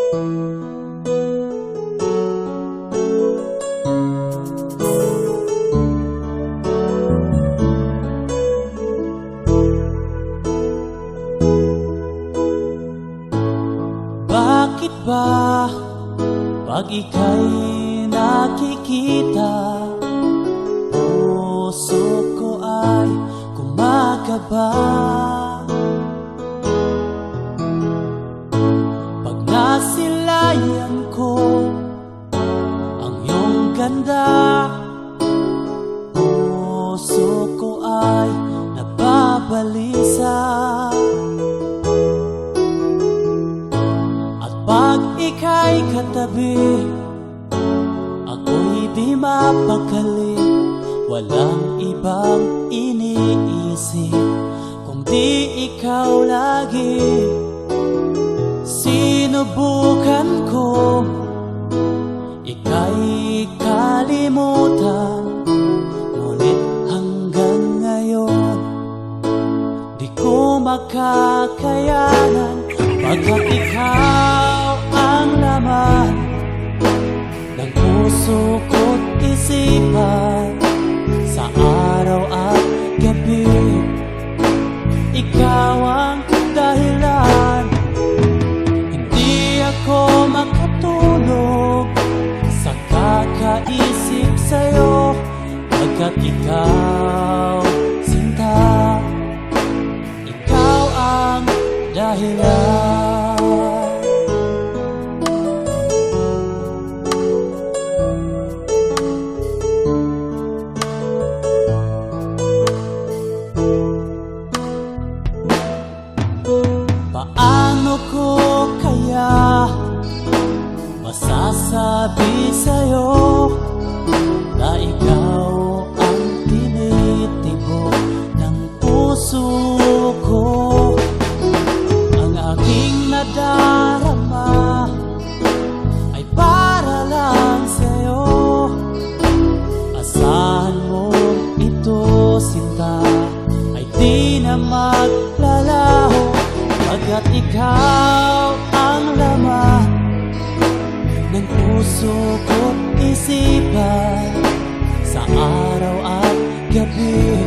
Bakit ba pag ika'y nakikita, puso ko ay kumakaba? Pag nasilayan ko ang iyong ganda, puso ko ay nababalisa. Pag ika'y katabi, ako'y di mapakali. Walang ibang iniisip kung di ikaw lagi. Sinubukan ko ika'y kalimutan, ngunit hanggang ngayon di ko makakayanan. Pagkat ikaw ang laman ng puso ko't isipan, sa araw at gabi ikaw ang dahilan. Hindi ako makatulog sa kakaisip sa'yo, pagkat ikaw, sinta, ikaw ang dahilan. Paano ko kaya masasabi sa'yo na ikaw ang tinitibok ng puso ko? Ang aking nadarama ay para lang sa'yo. Asahan mo ito, sinta, ay di na maglalaho, pagkat ikaw ang laman ng puso ko't isipan, sa araw at gabi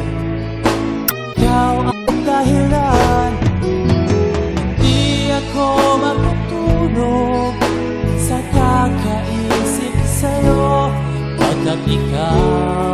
ikaw ang dahilan. Hindi ako makatulog sa kakaisip sa'yo, pagkat ikaw